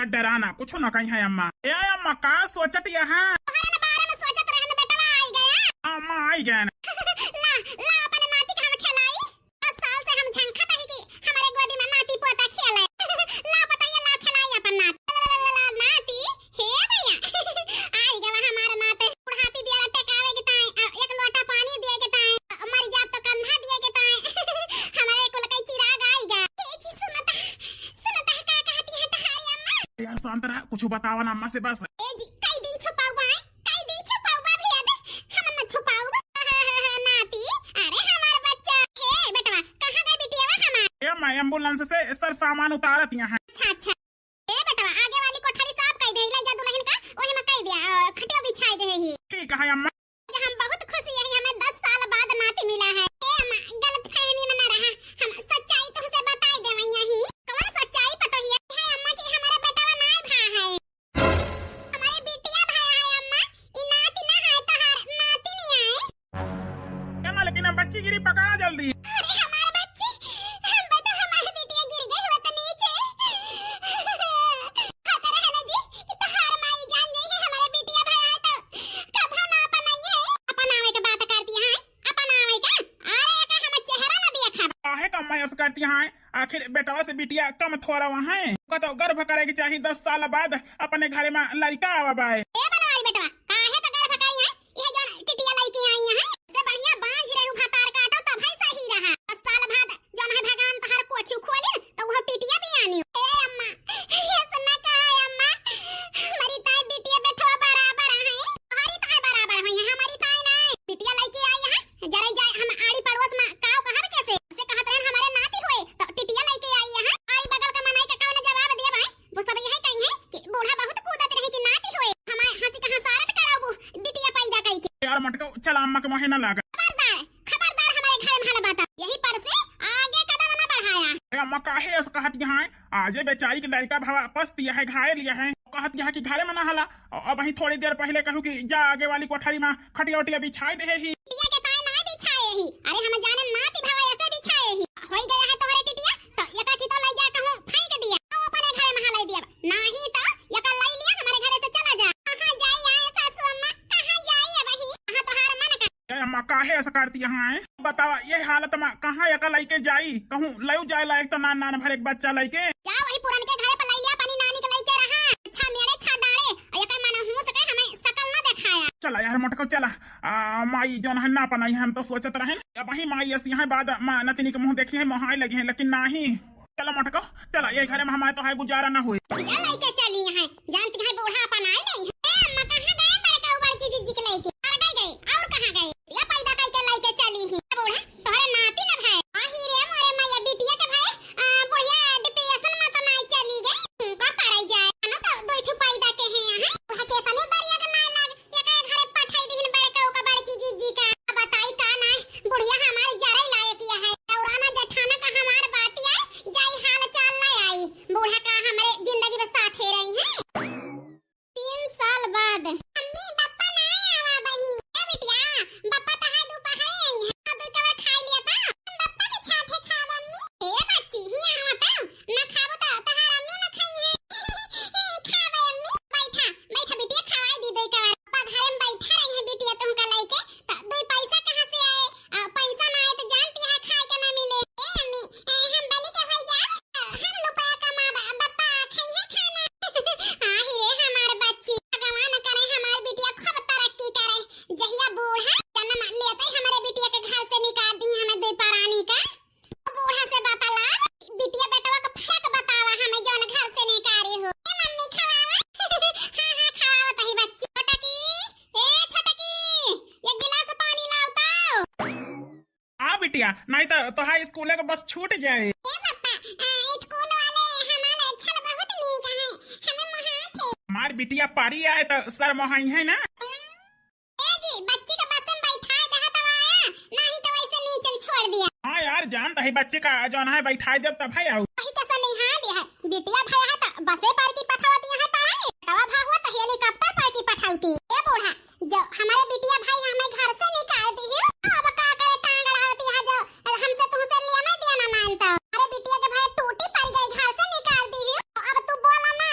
या डराना कुछ न कहीं है अम्मा। ए अम्मा का सोचत यहाँ अम्मा आई गए यार शांत रहा, कुछ बतावा ना अम्मा से बस। मैं एम्बुलेंस से सर सामान उतारत यहाँ। अच्छा ए बेटा आगे वाली कोठरी साफ कर दे ले जा दुल्हन का ओही में कह दिया खटिया बिछाई दे ही। ठीक है अम्मा। हम बहुत खुशी है हमें 10 साल बाद नाती मिला है। ए अम्मा गलतफहमी में ना रहा, हम सच्चाई तुमसे बता दे वही ही। कौन सच्चाई पता है अम्मा की हमारे बेटावा नाय भा है, हमारे बिटिया भाई है अम्मा। ई नाती ना है तो नाती नहीं है। अम्मा लेकिन अब बच्ची गिरी पकड़ा जल्दी। करती हैं आखिर बेटवा से बिटिया कम थोड़ा वहाँ है तो गर्भ करेगी चाहिए 10 साल बाद अपने घर में लड़का आवा बाय। मटका चला अम्मा के मोहे न लगा। खबरदार हमारे घर में हला बात यही पर से आगे कदम न बढ़ाया। अम्मा काहे ऐसा कहत यहाँ आजे बेचारी के लड़का भावा पस दिया है घायल लिया है कहत यहाँ की घरे में न हला। अब वही थोड़ी देर पहले कहूँ कि जा आगे वाली कोठरी में खटिया उटिया बिछाई दे ही। टिटिया के ताए ना बिछाए ही। अरे हम जाने नाती भावा ऐसे बिछाए ही होई गया है तोहरे टिटिया तो यका की तो ले जा कहूँ फेंक दिया अपने घरे में हला दिया नाही तो यका ले लिया हमारे घरे से चला जा। कहां जाई आए सासू अम्मा कहां जाई वही हां तोहार मन का। अम्मा काहे ऐसा करती यहाँ है बतावा ये हालत में कहाँ यका लेके जाई कहूँ लयू जाए लायक तो नान भर एक बच्चा लेके जा वही पुरन के घरे पर ले लिया पानी नानी के लेके रहा। अच्छा मेरे छा डाले यका मन हूं सके हमें शकल ना दिखाया। चला यार मटको चला माई जोन है ना पनाई हम तो सोचत रहे अब वही माई ऐसी यहाँ बाद माँ नतनी के मुँह देखी है मोहाई लगे हैं लेकिन नहीं। चला मटको चला ये घर में हमारे तो है गुजारा ना हुए लेके चली है जानती है बूढ़ा पनाई नहीं है। अम्मा कहां गए बड़का बड़की जीजी के लेके गए और कहां गए ये पैदा करके लेके चली ही बूढ़ा तोहरे नाती न भाई आही रे मोरे मैया बिटिया के भाई बुढ़िया डिप्रेशन में तो नहीं चली गई का पाई जाए ना तो दो ठो पैदा के हैं यहां बूढ़ा के तने दरिया के नहीं लग ये के घरे पठाई दिन बड़का का बड़की जीजी का बताई का ना बुढ़िया हमारी जरे लायक किया है औराना जेठाना का हमार बात है जाई हाल चाल नहीं आई बूढ़ा का हमारे जिंदगी में साथ है रही है 3 साल बाद। अम्मी पापा नहीं आवा बही ए बिटिया पापा तो है दोपहर आई है दो कवर खा लिया था पापा के साथ है खावा अम्मी ए बच्ची ही आवा था ना खाबो तो तहार अम्मी ना खाई है खावे अम्मी बैठा बैठा बिटिया खवाई दी दे कवर पापा घर में बैठा रही है बिटिया तुमका लेके तो दो पैसा कहां से आए पैसा ना आए तो जानती है खाए के ना मिले ए अम्मी हम बली के होई जा हम रुपया कमा पापा खाई है खाना आही रे हमारे बच्ची भगवान करे हमारी बिटिया खूब तरक्की करे जहिया बूढ़ा जन्म लेते हमारे बिटिया के घर से निकाल दी हमें दे परानी का बूढ़ा से बतला बिटिया बेटवा का फर्क बतावा हमें जौन घर से निकाली हो ए मम्मी खवावा हां खवावा तही बच्ची छोटकी एक गिलास पानी लाओ आ बिटिया नहीं तो हाई स्कूल के बस छूट जाए। ए पापा स्कूल वाले हमारे छल बहुत नीक है हमें वहां थे हमारी बिटिया पारी आए तो सर मोहाई है ना ए जी बच्ची का बस में बैठा दे तो आया नहीं तो वैसे नीचे छोड़ दिया। हाँ यार जानता है बच्चे का जो है बैठा दे तब भाई आओ वही कैसा नहीं है दिया है बिटिया भाई है तो बसे पर की पठावती है पढ़ाई तवा भाग हुआ तो हेलीकॉप्टर पर की पठावती ए बूढ़ा जो हमारे बिटिया भाई हमें घर से निकाल दी है अब का करे टांग अड़ावती है जो हमसे तुमसे लेना देना मानता हमारे बिटिया के भाई टूटी पड़ गई घर से निकाल दी है अब तू बोला ना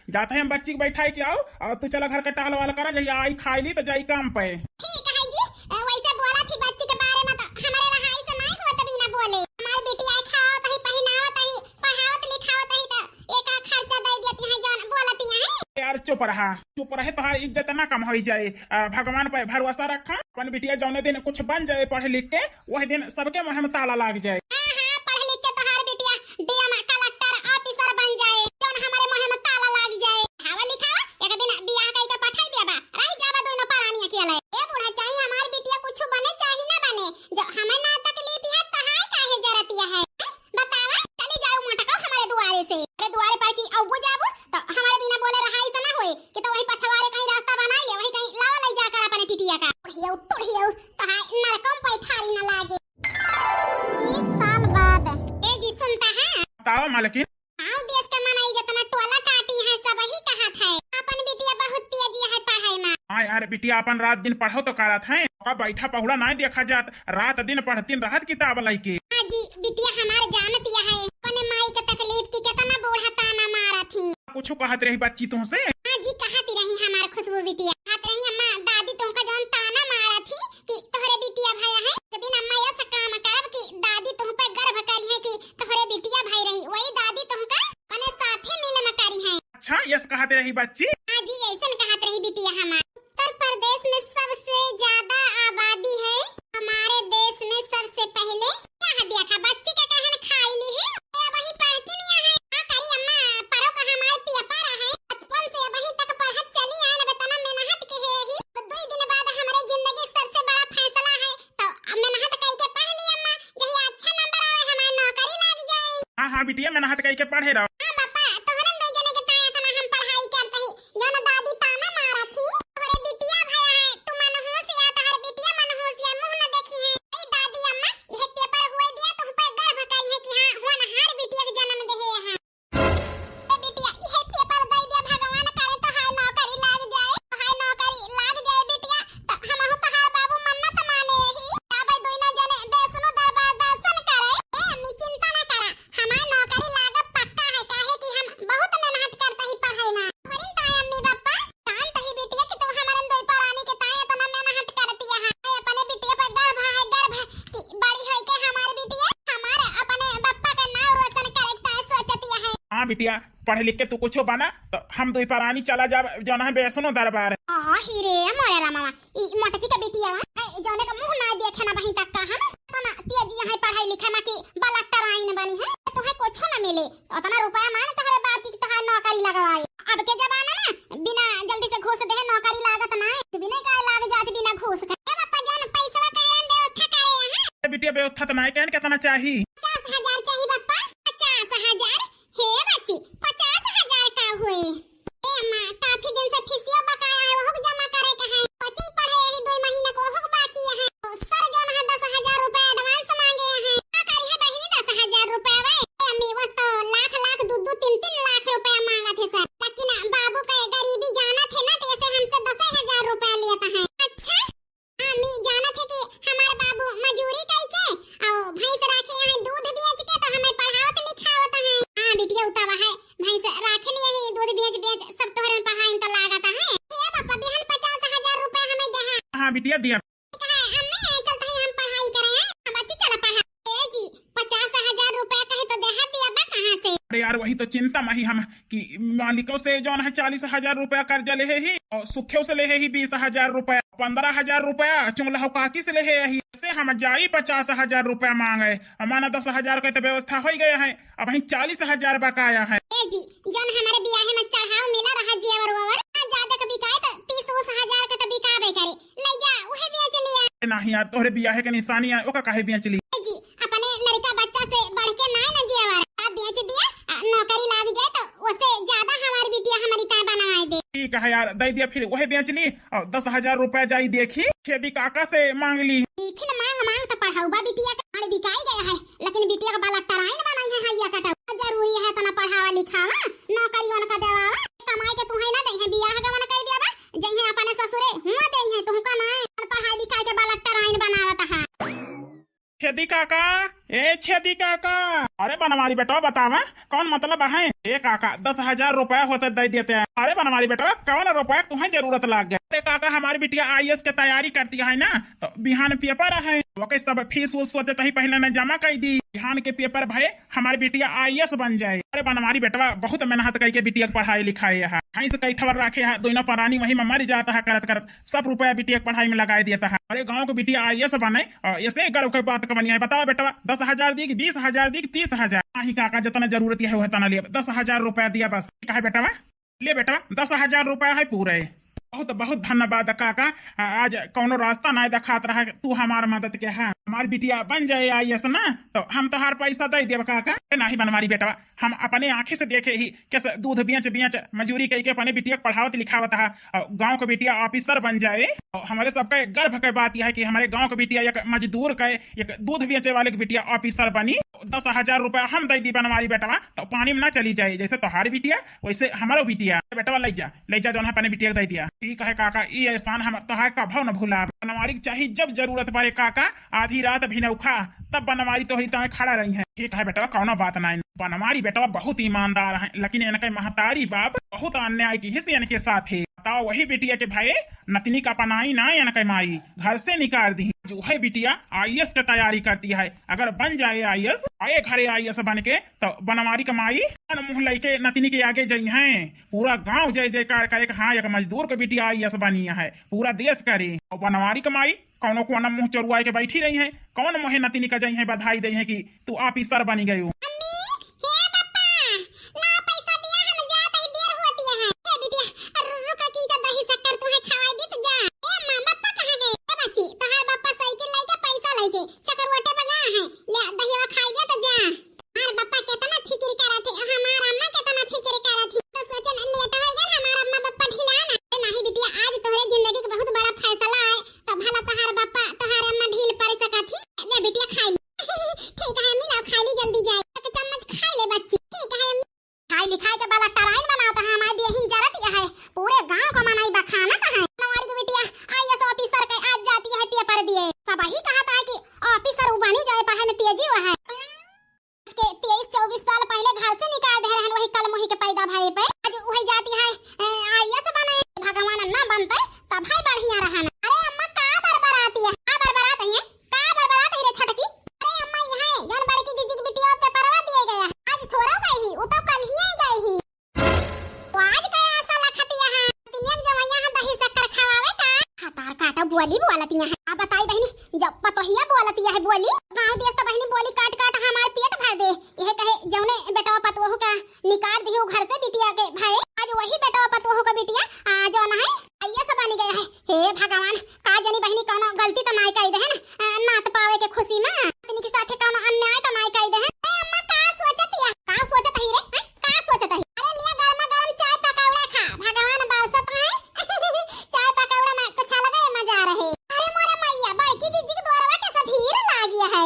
जाते हैं हम बच्ची को बैठाई के आओ और तू चला घर का टहल वाल करा जाइए आई खाई ली तो जाई काम पे। ठीक है जी। वैसे बोला थी बच्ची के बारे में तो हमारे रहाई से नहीं हुआ तभी ना बोले। हमारी बेटी आई खाओ तही पहनाओ तही पढ़ाओ लिखाओ तही तो एक खर्चा दे देती है जौन बोलती है। यार चुप रहे तो इज्जत ना कम हो जाए। भगवान पे भरोसा रखा अपन बिटिया जौने दिन कुछ बन जाए पढ़ लिख के वही दिन सबके मुँह में ताला लग जाए। बताओ मालकिन। देश के मनाई जितना टोला टाटी है सब ही कहत है अपन बिटिया बहुत तेजी है पढ़ाई में। हाँ यार बिटिया अपन रात दिन पढ़ो तो करत है बैठा पहुड़ा नहीं देखा जात रात दिन पढ़ती रहत किताब लइके। हाँ जी बिटिया हमारे जानत है अपने माई के तकलीफ की कितना बूढ़ा ताना मारा थी। कुछ कहत रही बच्ची तुमसे? हाँ जी कहती रही हमारे खुशबू बिटिया कहत रही अम्मा दादी तुमका जौन ताना मारा थी कि तोहरे बिटिया भया है एक दिन अम्मा ये काम करब कि दादी तुम पे गर्व करी है कि तोहरे बिटिया भाई रही वही दादी तुमका अपने साथे मिले में करी है। अच्छा यस कहते रही बच्ची? हाँ जी ऐसा कहत रही बिटिया। हमारे उत्तर प्रदेश में सबसे ज्यादा आबादी है हमारे देश में सबसे पहले क्या देखा बच्ची का कहन खाई ली है वही पढ़ती नहीं है। क्या करी अम्मा पढ़ो का हमारे पेपर है बचपन से वही तक पढ़त चली है ना बेतना मेहनत के है ही 2 दिन बाद हमारे जिंदगी सबसे बड़ा फैसला है तो मेहनत करके पढ़ ली अम्मा यही अच्छा नंबर आवे हमारी नौकरी लग जाए। हाँ हाँ बिटिया मेहनत करके पढ़े रहो। हाँ बिटिया पढ़ लिख के तू कुछ बना तो हम दो परानी चला जा जो है बेसनो दरबार। हीरे मोरेला मामा ई मोटकी के बिटिया जौने का मुंह ना देखे ना वहीं तक का हम तो ना तेजी यहाँ पढ़ाई लिखाई में की बलक्टर आइन बनी है तुम्हें कुछ ना मिले उतना रुपया मान तोहरे बाप की तोहर नौकरी लगवाए। अब के जमाना में बिना जल्दी से घूस दे नौकरी लागत ना बिना का लाग जाती बिना घूस के पापा जान पैसा का व्यवस्था करे यहां। बिटिया व्यवस्था तो नहीं कहन कितना चाहिए? 50,000 चाहिए पापा। 50,000 हे बच्ची 50,000 का हुए अम्मा काफी दिन से फीसिया बकाया है वो जमा करे के है कोचिंग पढ़े यही 2 महीने को हो बाकी है सर जो है 10,000 रुपए एडवांस मांगे हैं क्या करी है बहनी 10,000 रुपए वे अम्मी वो तो लाख 2-3 लाख रुपए मांगा थे सर लेकिन बाबू का गरीबी जाना थे ना तो ऐसे हमसे 10,000 रुपए लेता है। अच्छा अम्मी जाना थे कि हमारे बाबू मजूरी करके और भैंस रखे हैं दूध बेच के तो हमें पढ़ावत लिखावत है। हां बिटिया उतावा है भैंस राखे नहीं है दूध बेच सब तोहरे पढ़ाई तो लागत है ये पापा बिहन 50,000 रुपए हमें दे है। हाँ बिटिया दिया अम्मी चलते हैं हम पढ़ाई करें बच्ची चला पढ़ा ए जी 50,000 रुपए कहे तो देहा दिया बा कहां से? अरे यार वही तो चिंता में ही हम कि मालिकों से जो है 40,000 रुपया कर्जा ले है ही और सुखियों से ले है ही 20,000 रुपया 15,000 रुपया चुंगला काकी से ले है ही से हम जाई 50,000 रुपया मांगे हमारा 10,000 का तो व्यवस्था हो गया है अब वही 40,000 बकाया है। ए जी जन हमारे ब्याह में चढ़ाव मिला रहा जेवर ओवर ज्यादा कभी काए तो 30-30,000 का तो बिकाबे करे ले जा उहे बेच लिया। नहीं यार तोहरे बियाह के निशानी है ओका काहे बेच ली? जी अपने लड़का बच्चा से बढ़ के ना जेवर आप बेच दिया नौकरी लाग जाए तो उससे ज्यादा हमारी बिटिया हमारी ता बनाए दे। ठीक है यार दे दिया फिर वही बेच ली और 10,000 रुपया जाई देखी खेती काका से मांग ली। ठीक है मांग तो पढ़ाऊबा बिटिया का बिकाई गया है लेकिन बिटिया का बाला टराई ना बनाई है हैया कटा जरूरी है तो ना पढ़ावा लिखावा नौकरी वन का देवावा कमाई के तू है ना दे है बियाह का वन कह देबा जइहे अपने ससुरे हुआ दे है तुमका ना पढ़ाई लिखाई के बाला टराई बनावत है। खेती काका ए छेदी काका, अरे बनवारी बेटा बतावा कौन मतलब है? ए काका 10,000 रुपया होते दे देते हैं। अरे बनवारी बेटा कौन रुपया तुम्हें जरूरत लग गया? अरे काका हमारी बिटिया IAS की तैयारी करती है ना, तो बिहान पेपर है, वो सब फीस उस सोचते ही पहले ने जमा कर दी। बिहान के पेपर भाई हमारी बिटिया IAS बन जाए। अरे बनवारी बेटवा बहुत मेहनत करके बिटिया पढ़ाई लिखाई है, कहीं से कई ठवर रखे है, दोनों परानी वही में मर जाता है करत करत, सब रुपया बिटिया पढ़ाई में लगा देता है। अरे गाँव को बिटिया IAS बने ऐसे गर्व की बात कमनी है। बताओ बेटवा 10,000 दी, 20,000 दी, 30,000? ही काका जितना जरूरत है उतना लिया, 10,000 रुपया दिया बस। कहा बेटवा ले बेटवा 10,000 रुपया है पूरे। बहुत बहुत धन्यवाद काका, आज कौनो रास्ता नहीं दिखात रहा, तू हमार मदद के है। हमारी बिटिया बन जाए IAS ना, तो हम तो हर पैसा दे देव काका। नहीं बनवारी बेटवा, हम अपने आंखें से देखे ही कैसे दूध बेच बेच मजूरी करके अपने बिटिया पढ़ावत लिखावत है, गाँव का बिटिया ऑफिसर बन जाए। हमारे सबका गर्व की बात यह है कि हमारे गाँव का बिटिया एक मजदूर का, एक दूध बेचे वाले की बिटिया ऑफिसर बनी। 10,000 रुपया हम दे दी बनवारी बेटवा, तो पानी में ना चली जाए। जैसे तुम्हारी बिटिया वैसे हमारो बिटिया। बेटवा ले जा जो है अपने बिटिया दे दिया। ठीक है काका, ये एहसान हम तोहार का भाव न भूला। बनवारी चाहिए जब जरूरत पड़े काका, आधी रात भी न उखा तब बनवारी तो ही खड़ा रही है। ठीक है बेटवा कौनो बात नहीं। बनवारी बेटवा बहुत ईमानदार है, लेकिन इनके महतारी बाप बहुत अन्याय की हिस्से इनके साथ है। बताओ वही बिटिया के भाई नतनी का पनाई ना इनके माई घर से निकाल दी। जो है बिटिया IAS की तैयारी करती है, अगर बन जाए IAS, आए घरे IAS बन के, तो बनवारी का माई मुंह लेके नतनी के आगे जई है, पूरा गांव जय जयकार करे। हाँ एक मजदूर के बिटिया IAS बनी है, पूरा देश करे। और बनवारी का माई कौनो को मुंह चरुआ के बैठी रही है, कौन मोहे नतनी का जई है बधाई दई है कि तू ऑफिसर बनी गई हो। बोली बोलती है। आप बताई बहनी, जब पतोहिया बोलती है बोली, गांव देश तो बहनी बोली काट काट हमारे पेट भर दे। यह कहे जौने बेटवा पतोहू का निकाल दी घर से बिटिया के भाई, आज वही बेटवा पतोहू का बिटिया जो न है IAS बन गया है। हे भगवान, का जनी बहनी कौनो गलती तो नहीं कई दे है ना, नात पावे के खुशी में इनके साथे कौनो अन्याय तो नहीं कई दे है। अम्मा का सोचत है, का सोचत है रे, का सोचत है? अरे लिया गरमा गरम चाय पकौड़ा खा, भगवान बरसत है चाय पकौड़ा में अच्छा लगे मजा रहे। अरे मोरे मैया बड़की जीजी के द्वारवा के सब हीर लागी है।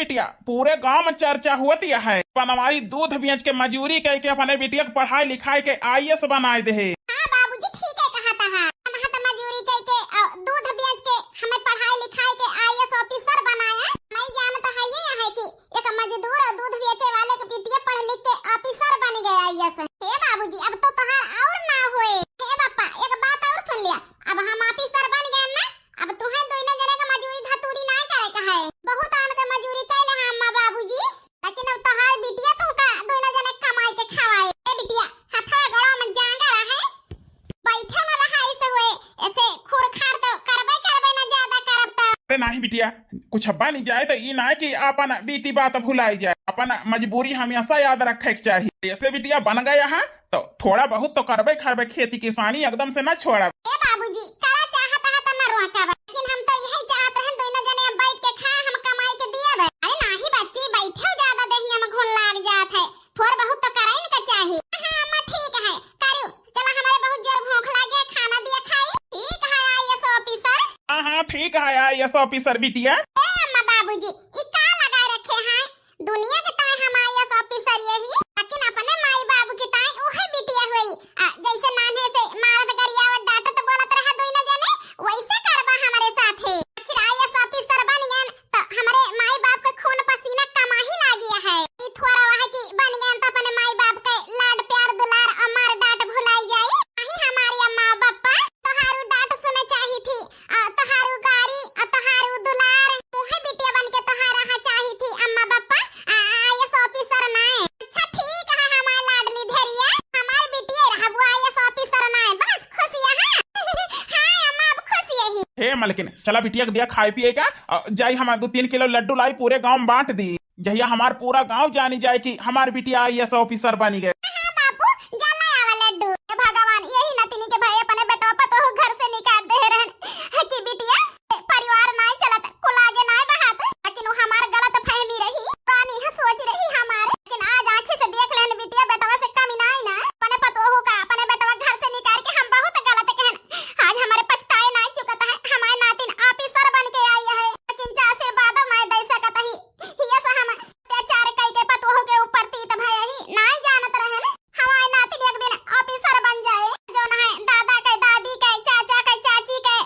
बिटिया पूरे गांव में चर्चा होती है। अपन हमारी दूध बेच के मजूरी कह के अपने बिटिया को पढ़ाई लिखाई के IAS बनाए दे। हाँ बाबूजी ठीक है कहा था। हम तो मजूरी करके दूध बेच के हमें पढ़ाई लिखाई के IAS ऑफिसर बनाया। नहीं जान तो है ये है कि एक मजदूर और दूध बेचे वाले के बिटिया पढ़ लिख के ऑफिसर बन गए IAS। हे बाबूजी अब तो तोहार और ना होए। हे पापा एक बात और सुन लिया, अब हम ऑफिसर बन गए ना, अब तुम्हें दोनों जने का मजूरी धतूरी ना करे का है। बहुत आन के मजूरी कैले हैं अम्मा बाबूजी, लेकिन अब तोहार बिटिया तुमका दोनों जने कमाई के खवाए। ए बिटिया हथा गड़ा में जांगा रहे, बैठे न रहा ऐसे हुए, ऐसे खुरखार तो करबे ना ज्यादा करब तो। अरे नहीं बिटिया कुछ बन जाए तो ये ना कि अपन बीती बात भुलाई जाए। अपन मजबूरी हमेशा याद रखे के चाहिए। ऐसे बिटिया बन गया है तो थोड़ा बहुत तो करबे खरबे, खेती किसानी एकदम से न छोड़ा। ए बाबूजी करा चाहता है तो न रोका, लेकिन हम तो यही चाहते हैं दोनों जने बैठ के खाए, हम कमाई के दिए। अरे नहीं बच्ची बैठे ज्यादा देहिया में घुन लाग जात है, थोड़ा बहुत तो कराई न का चाहिए। हां अम्मा ठीक है करू, चला हमारे बहुत जोर भूख लागे, खाना दिया खाई। ठीक है IAS ऑफिसर। हाँ ठीक है IAS ऑफिसर बिटिया। ए अम्मा बाबूजी ई का लगा रखे हैं, दुनिया के ताए हम IAS ऑफिसर यही, लेकिन अपने माई बाबू की ताए ओहे बिटिया हुई। जैसे नाने से मारत गरियावत डांटत बोलत रहा दोनों जने, वैसे करबा हमारे साथ है। आखिर IAS ऑफिसर बन गए तो हमारे माई बाप के खून पसीना कमा ही लागिया है। ई थोड़ा वह की बन गए तो अपने माई बाप के लाड प्यार दुलार अमर डांट भुलाई जाई। नहीं हमारी अम्मा पापा तोहारू डांट सुने चाही थी, तोहारू गारी तोहारू दुलार, तोहे बिटिया बन के तोहारा हा चाही थी अम्मा पापा, IAS ऑफिसर ना। अच्छा ठीक है हमार लाडली धैर्य, हमार बिटिया रहबो IAS ऑफिसर ना, बस खुशिया है। हां अम्मा अब खुश यही। हे मलकिन चला बिटिया को दिया खाए पिए का, जाई हम 2-3 किलो लड्डू लाई पूरे गांव में बांट दी। जहिया हमार पूरा गांव जानी जाए कि हमार बिटिया IAS ऑफिसर बनी गए। हां बापू जला आवा लड्डू। हे भगवान यही नतिनी के भाई अपने बेटवा पतो घर से निकाल दे रहन कि बिटिया परिवार ना चलत कुल आगे ना बढ़ात, लेकिन वो हमार गलत फहमी रही, पुरानी है सोच रही हमारे। लेकिन आज आंखें से देख लेन बिटिया बेटवा से कमी ना आई ना, अपने पतो हो का अपने बेटवा घर से निकाल के हम बहुत गलत कहन। आज हमारे पछताए ना चुकत है, हमारे नातिन ऑफिसर बन के आई है, लेकिन जा से बाद में दे सकत ही ये से हम अत्याचार कई के पतो हो के ऊपर तीत भय ही ना जानत रहे न। हमारे नातिन एक दिन ऑफिसर बन जाए, जो ना है दादा के दादी के चाचा के चाची के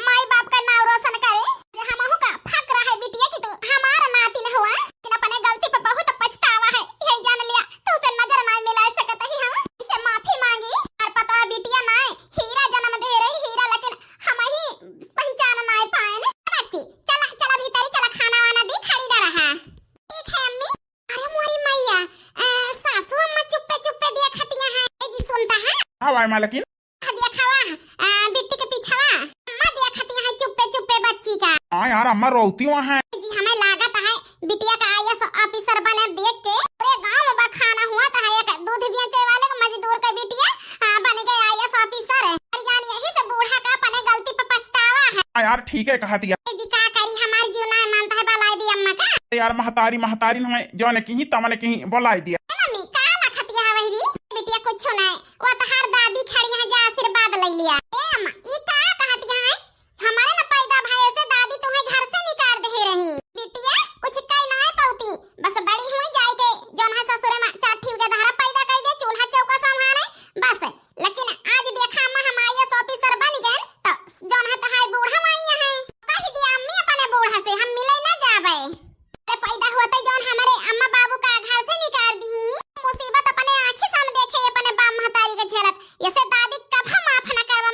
माई बाप का नाम रोशन करे। हमहु का फक्र है बिटिया कि तू हमारा नातिन हुआ, लेकिन अपने गलती पे बहुत पछतावा है। यही जान लिया तो उसे नजर ना मिला सकत ही, हम इसे माफी मांगी। और पता बिटिया ना हीरा जन्म दे रही हीरा, लेकिन हम ही पहचान ना पाए न। बच्ची चला चला भीतर चला, खाना वाना दी खड़ी ना रहा। ठीक है अम्मी। अरे मोरी मैया सासू अम्मा चुप्पे चुप्पे दिया खतिया है। ए जी सुनता है हाँ भाई मलकिन दिया खावा बिट्टी के पीछावा अम्मा दिया खतिया है चुप्पे चुप्पे बच्ची का। हाँ यार अम्मा रोती है। जी हमें लागत है बिटिया का IAS ऑफिसर बने देख के पूरे गांव में बखाना हुआ था। एक दूध बेचे वाले का मजदूर का बिटिया बन गए IAS ऑफिसर। जान यही से बूढ़ा का अपने गलती पे पछतावा है। हाँ यार ठीक है कहा दिया। जी का करी हमारी जीव ना मानता है बलाई दी अम्मा का। यार महतारी हमें जो ने कहीं तमने कहीं बोलाई दिया। मम्मी का लखतिया है वही बिटिया कुछ नहीं, वो तो हर दादी खड़ी है जा आशीर्वाद ले लिया। ए अम्मा ई का कहतिया है, हमारे न पैदा भाई से दादी तुम्हें घर से निकाल दे रही। बिटिया कुछ कई ना पौती, बस बड़ी हुई जाए के जोन है ससुरे में चाठी के धारा पैदा कर दे, चूल्हा चौका संभाले बस। लेकिन आज देखा अम्मा हम IAS ऑफिसर बन गए तो जोन है तहाई बूढ़ा माई है, कह दिया अम्मी अपने बूढ़ा से हम मिले ना जावे। अरे पैदा होते जोन हमारे अम्मा बाबू का घर से निकाल दी, मुसीबत अपने आंखें सामने देखे अपने बाप महतारी के झेलत। ऐसे दादी कभी माफ न करवा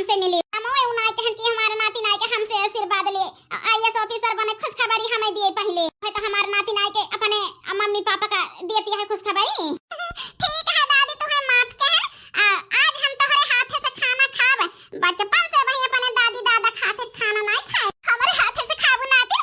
हमसे मिली। हमोए उनाई कहन कि हमारे नाती नाई के हमसे आशीर्वाद ले आईएएस ऑफिसर बने खुशखबरी हमें दिए पहले है तो हमारे नाती नाई के अपने मम्मी पापा का देती है खुशखबरी। ठीक है दादी तुम्हें माफ कह आज हम तुम्हारे हाथ से खाना खाब। बचपन से भाई अपने दादी दादा खाते खाना नहीं खाए हमारे हाथ से खाबू नाती।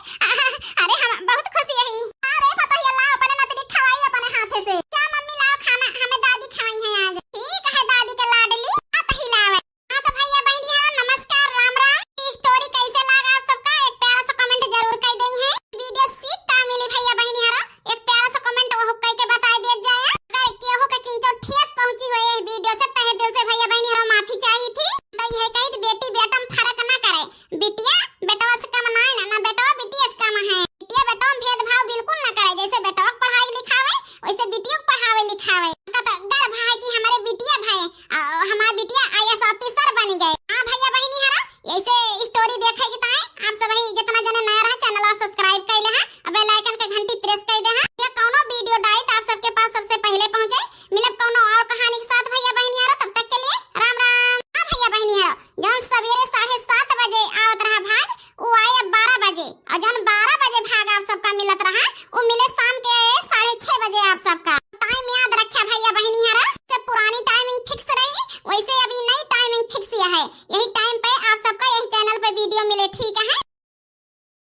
अरे हम बहुत खुशी है। अरे पता ही अल्लाह अपने नाती खवाई अपने हाथ से। जा मम्मी लाओ खाना हमें दादी खवाई है आज। ठीक है दादी के लाडली आप ही लावे। हां तो भैया बहनी नमस्कार राम राम। स्टोरी कैसे लगा सबका एक प्यारा सा कमेंट जरूर कर दें है। वीडियो सीख का मिली भैया बहनी एक प्यारा सा कमेंट वो कह के बता दिया जाए। अगर केहू के किंचो ठेस पहुंची हुई है वीडियो से तहे दिल से भैया बहनी माफी चाहिए थी। तो यह कही बेटी बेटा में फर्क ना करे। बिटिया बेटवा से कम ना है ना बेटवा बिटिया से कम है। बिटिया बेटवा में भेदभाव बिल्कुल ना करे। जैसे बेटवा को पढ़ाई लिखावे वैसे बिटिया को पढ़ावे लिखावे। गर्व है कि हमारे बिटिया भाई हमारी बिटिया आईएएस ऑफिसर बन गए। हां भैया बहनी ऐसे स्टोरी देखेगी ताए आप सब ही जितना जने नया रहा चैनल सब्सक्राइब कर ले है बेल आइकन के घंटी प्रेस कर दे है। ये कौनो वीडियो डाई तो आप सबके पास सबसे पहले पहुंचे। मिलब कौनो और कहानी के साथ भैया बहनी तब तक के लिए राम राम। भैया बहनी जौन सवेरे 7:30 बजे आवत रहा भाग वो आए 12 बजे और जौन 12 बजे भाग आप सबका मिलत रहा वो मिले शाम के 6:30 बजे। आप सबका टाइम याद रखा भैया बहनी जब पुरानी टाइमिंग फिक्स रही वैसे अभी नई टाइमिंग फिक्स है। यही टाइम पे आप सबका यही